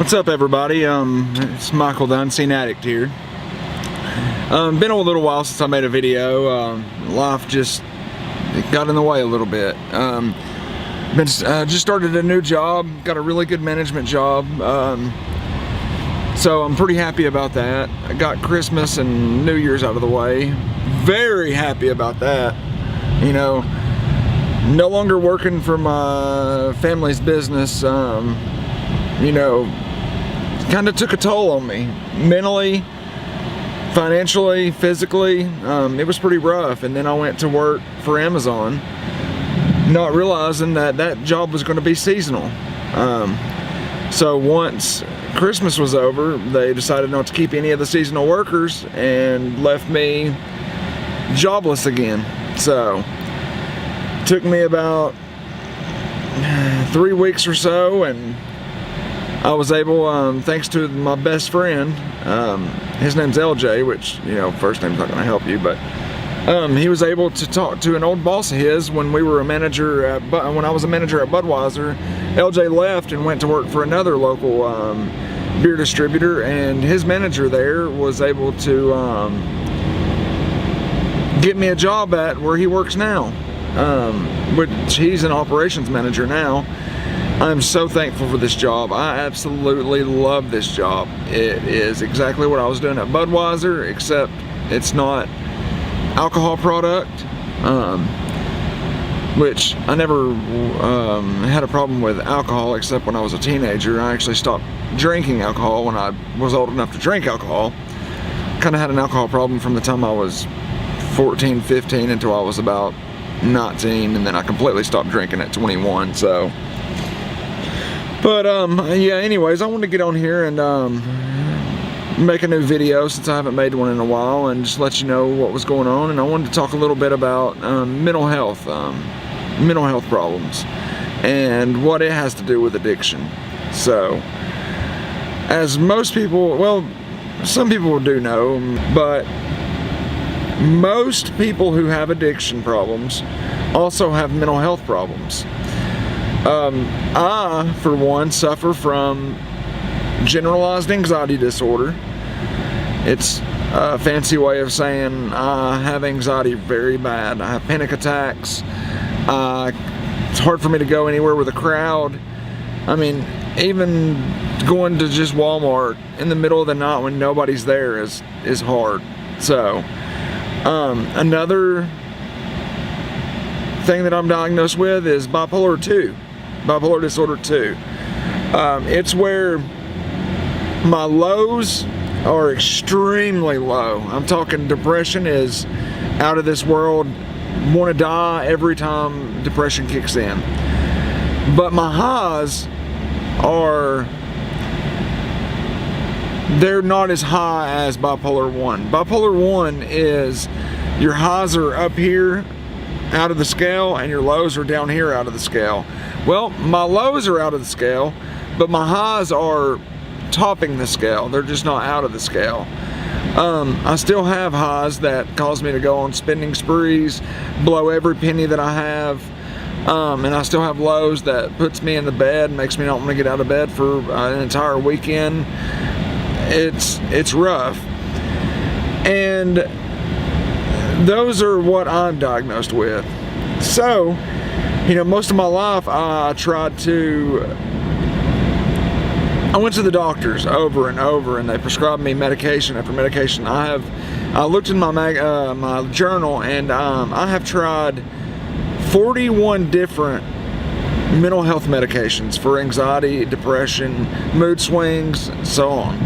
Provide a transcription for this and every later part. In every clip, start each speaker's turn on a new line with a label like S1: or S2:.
S1: What's up, everybody? It's Michael the Unseen Addict here. Been a little while since I made a video. Life just got in the way a little bit. Just started a new job, got a really good management job, so I'm pretty happy about that. I got Christmas and New Year's out of the way. Very happy about that. You know, no longer working for my family's business. You know, kind of took a toll on me mentally, financially, physically. It was pretty rough. And then I went to work for Amazon, not realizing that that job was going to be seasonal. So once Christmas was over, they decided not to keep any of the seasonal workers and left me jobless again. So it took me about 3 weeks or so, and I was able, thanks to my best friend, his name's LJ, which, you know, first name's not going to help you, but he was able to talk to an old boss of his when we were a manager at, when I was a manager at Budweiser. LJ left and went to work for another local beer distributor, and his manager there was able to get me a job at where he works now, which he's an operations manager now. I'm so thankful for this job. I absolutely love this job. It is exactly what I was doing at Budweiser, except it's not alcohol product, which I never had a problem with alcohol except when I was a teenager. I actually stopped drinking alcohol when I was old enough to drink alcohol. Kind of had an alcohol problem from the time I was 14, 15 until I was about 19, and then I completely stopped drinking at 21, so. But yeah, anyways, I wanted to get on here and make a new video since I haven't made one in a while, and just let you know what was going on. And I wanted to talk a little bit about mental health problems and what it has to do with addiction. So, as most people, well, some people do know, but most people who have addiction problems also have mental health problems. I, for one, suffer from generalized anxiety disorder. It's a fancy way of saying I have anxiety very bad. I have panic attacks. It's hard for me to go anywhere with a crowd. I mean, even going to just Walmart in the middle of the night when nobody's there is hard. So, another thing that I'm diagnosed with is bipolar disorder 2. It's where my lows are extremely low. I'm talking depression is out of this world, want to die every time depression kicks in. But my highs they're not as high as bipolar 1. Bipolar 1 is your highs are up here out of the scale and your lows are down here out of the scale. Well, my lows are out of the scale, but my highs are topping the scale. They're just not out of the scale. I still have highs that cause me to go on spending sprees, blow every penny that I have, and I still have lows that puts me in the bed, makes me not want to get out of bed for an entire weekend. It's rough. And those are what I'm diagnosed with. So, you know, most of my life I went to the doctors over and over, and they prescribed me medication after medication. I looked in my journal, and I have tried 41 different mental health medications for anxiety, depression, mood swings, so on.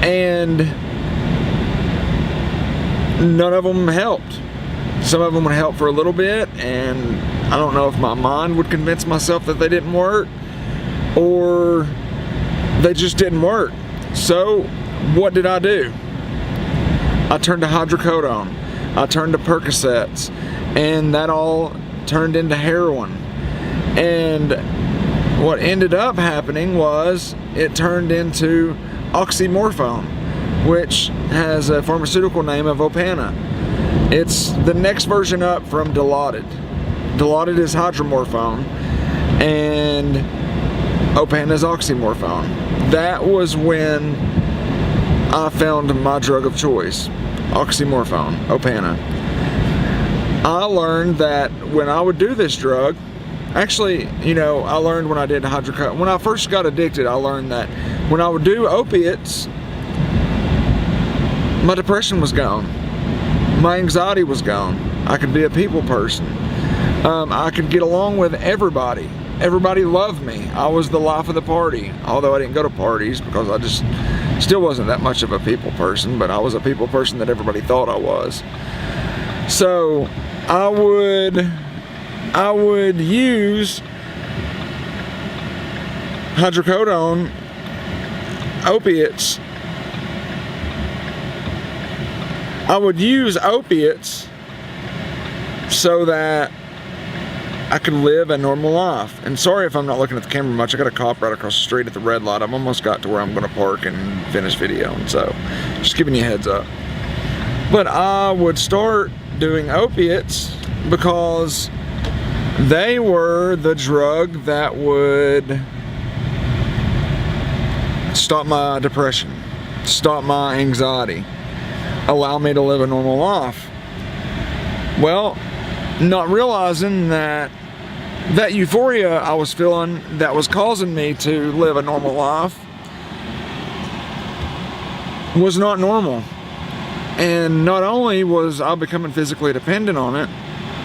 S1: And none of them helped. Some of them would help for a little bit, and I don't know if my mind would convince myself that they didn't work, or they just didn't work. So what did I do? I turned to hydrocodone. I turned to Percocets, and that all turned into heroin. And what ended up happening was it turned into oxymorphone, which has a pharmaceutical name of Opana. It's the next version up from Dilaudid. Dilaudid is hydromorphone, and Opana's oxymorphone. That was when I found my drug of choice, oxymorphone, Opana. I learned that when I would do this drug, actually, you know, I learned when I did hydrocodone. When I first got addicted, I learned that when I would do opiates, my depression was gone. My anxiety was gone. I could be a people person. I could get along with everybody. Everybody loved me. I was the life of the party, although I didn't go to parties because I just still wasn't that much of a people person, but I was a people person that everybody thought I was. So I would use hydrocodone opiates. I would use opiates so that I could live a normal life. And sorry if I'm not looking at the camera much. I got a cop right across the street at the red light. I've almost got to where I'm going to park and finish videoing, so just giving you a heads up. But I would start doing opiates because they were the drug that would stop my depression, stop my anxiety, allow me to live a normal life. Well, not realizing that euphoria I was feeling that was causing me to live a normal life was not normal. And not only was I becoming physically dependent on it,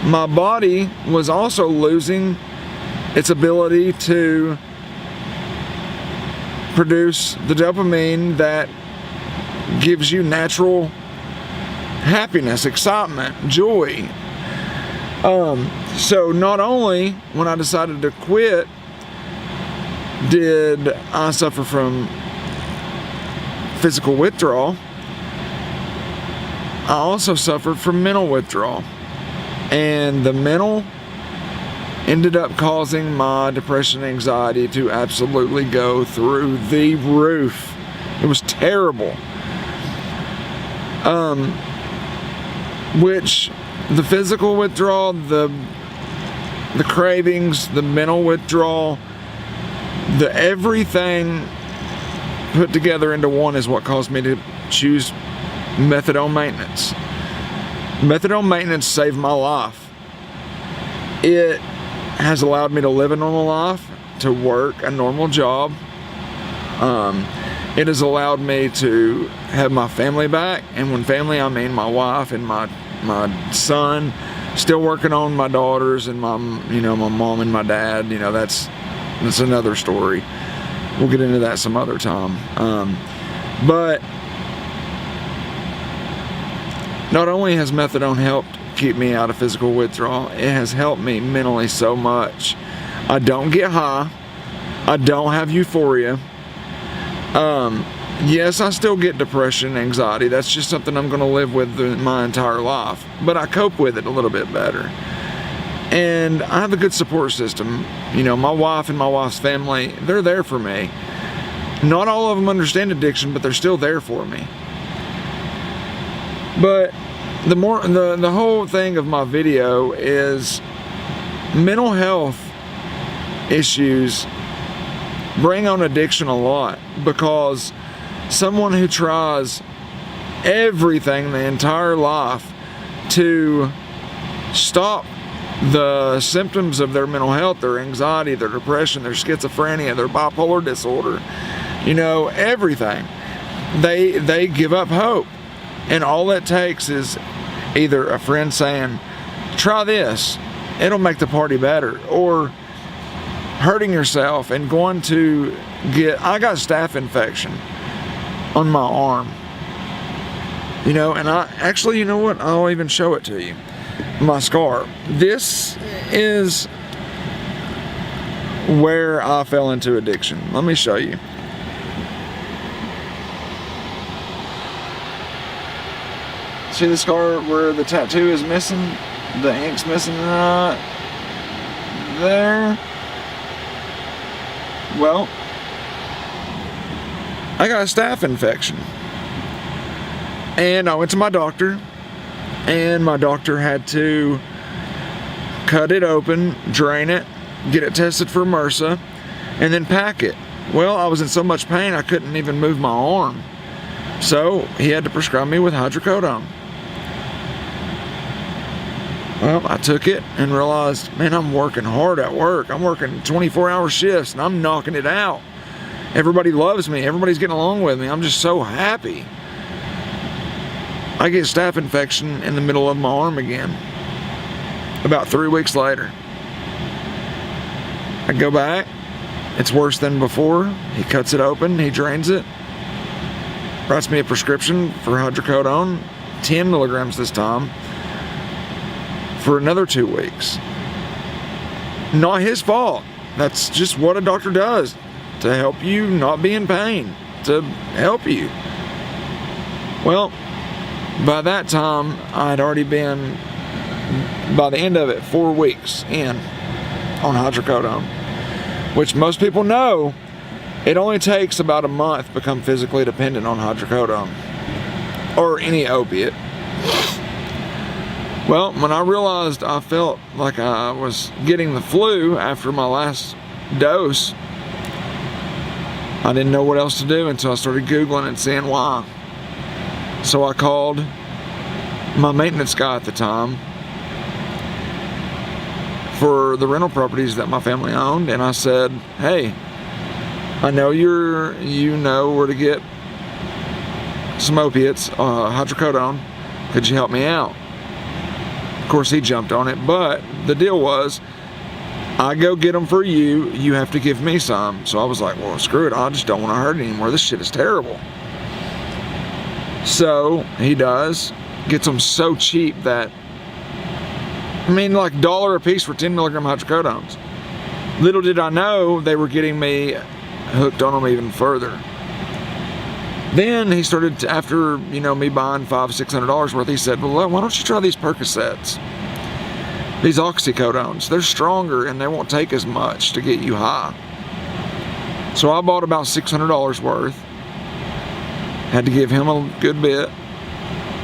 S1: my body was also losing its ability to produce the dopamine that gives you natural happiness, excitement, joy. So not only when I decided to quit did I suffer from physical withdrawal, I also suffered from mental withdrawal. And the mental ended up causing my depression and anxiety to absolutely go through the roof. It was terrible. Which the physical withdrawal, the cravings, the mental withdrawal, the everything put together into one is what caused me to choose methadone maintenance. Methadone maintenance saved my life. It has allowed me to live a normal life, to work a normal job. It has allowed me to have my family back, and when family I mean my wife and my son. Still working on my daughters and my mom and my dad. You know, that's another story. We'll get into that some other time. But not only has methadone helped keep me out of physical withdrawal, it has helped me mentally so much. I don't get high. I don't have euphoria. Yes, I still get depression, anxiety. That's just something I'm going to live with my entire life. But I cope with it a little bit better. And I have a good support system. You know, my wife and my wife's family, they're there for me. Not all of them understand addiction, but they're still there for me. But the whole thing of my video is mental health issues bring on addiction a lot, because someone who tries everything the entire life to stop the symptoms of their mental health, their anxiety, their depression, their schizophrenia, their bipolar disorder, you know, everything, they give up hope. And all it takes is either a friend saying, try this, it'll make the party better, or hurting yourself and going to I got staph infection on my arm, you know, and I actually, you know what, I'll even show it to you, my scar. This is where I fell into addiction. Let me show you. See the scar where the tattoo is missing? The ink's missing right there. Well, I got a staph infection. And I went to my doctor, and my doctor had to cut it open, drain it, get it tested for MRSA, and then pack it. Well, I was in so much pain I couldn't even move my arm. So he had to prescribe me with hydrocodone. Well, I took it and realized, man, I'm working hard at work. I'm working 24-hour shifts and I'm knocking it out. Everybody loves me. Everybody's getting along with me. I'm just so happy. I get staph infection in the middle of my arm again. About 3 weeks later. I go back. It's worse than before. He cuts it open. He drains it. Writes me a prescription for hydrocodone, 10 milligrams this time, for another 2 weeks. Not his fault. That's just what a doctor does to help you not be in pain, to help you. Well, by that time, I'd already been, by the end of it, 4 weeks in on hydrocodone, which most people know it only takes about a month to become physically dependent on hydrocodone or any opiate. Well, when I realized I felt like I was getting the flu after my last dose, I didn't know what else to do until I started Googling and seeing why. So I called my maintenance guy at the time for the rental properties that my family owned, and I said, hey, I know you know where to get some opiates, hydrocodone. Could you help me out? Of course, he jumped on it, but the deal was, I go get them for you, you have to give me some. So I was like, well, screw it, I just don't want to hurt it anymore. This shit is terrible. So he does, gets them so cheap that, I mean, like $1 a piece for 10 milligram hydrocodones. Little did I know they were getting me hooked on them even further. Then he started, after, you know, me buying $500-600 worth, he said, well, why don't you try these Percocets? These oxycodones, they're stronger and they won't take as much to get you high. So I bought about $600 worth. Had to give him a good bit,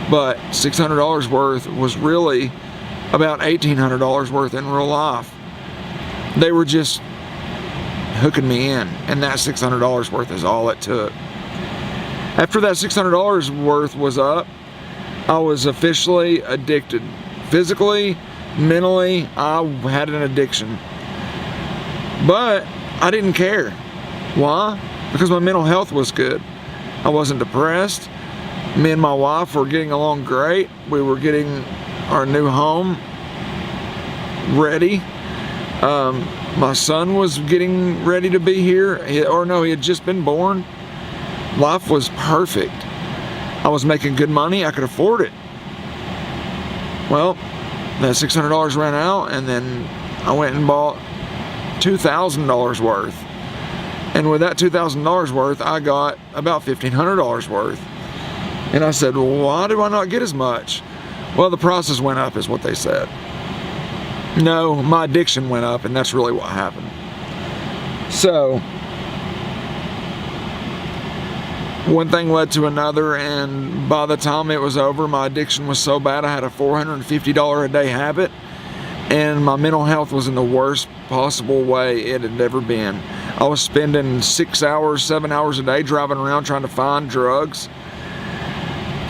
S1: but $600 worth was really about $1,800 worth in real life. They were just hooking me in, and that $600 worth is all it took. After that $600 worth was up, I was officially addicted. Physically, mentally, I had an addiction. But I didn't care. Why? Because my mental health was good. I wasn't depressed. Me and my wife were getting along great. We were getting our new home ready. My son was getting ready to be here. He had just been born. Life was perfect. I was making good money. I could afford it. Well, that $600 ran out, and then I went and bought $2,000 worth. And with that $2,000 worth, I got about $1,500 worth. And I said, well, why do I not get as much? Well, the prices went up, is what they said. No, my addiction went up, and that's really what happened. So, one thing led to another, and by the time it was over, my addiction was so bad I had a $450 a day habit, and my mental health was in the worst possible way it had ever been. I was spending 6 hours, 7 hours a day driving around trying to find drugs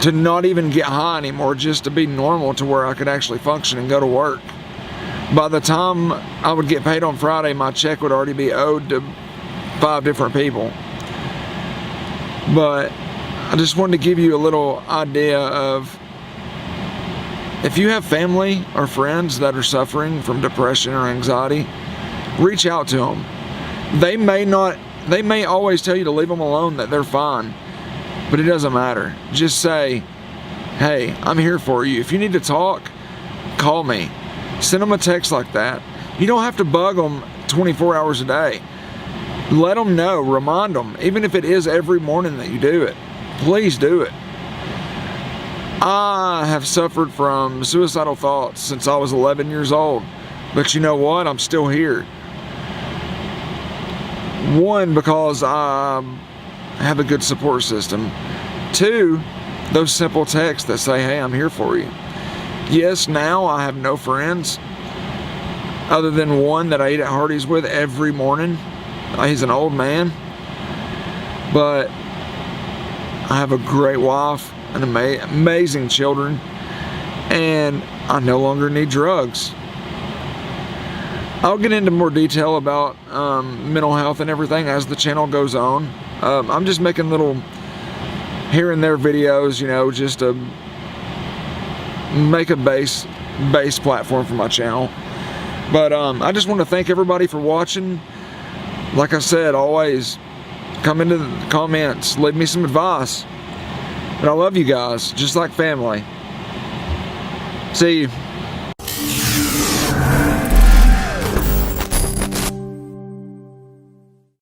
S1: to not even get high anymore, just to be normal to where I could actually function and go to work. By the time I would get paid on Friday, my check would already be owed to 5 different people. But I just wanted to give you a little idea of, if you have family or friends that are suffering from depression or anxiety, reach out to them. They may always tell you to leave them alone, that they're fine, but it doesn't matter. Just say, hey, I'm here for you. If you need to talk, call me. Send them a text like that. You don't have to bug them 24 hours a day. Let them know, remind them, even if it is every morning that you do it. Please do it. I have suffered from suicidal thoughts since I was 11 years old. But you know what? I'm still here. One, because I have a good support system. Two, those simple texts that say, hey, I'm here for you. Yes, now I have no friends other than one that I eat at Hardee's with every morning. He's an old man, but I have a great wife and amazing children, and I no longer need drugs. I'll get into more detail about mental health and everything as the channel goes on. I'm just making little here and there videos, you know, just to make a base platform for my channel. But I just want to thank everybody for watching. Like I said, always come into the comments, leave me some advice. And I love you guys, just like family. See you.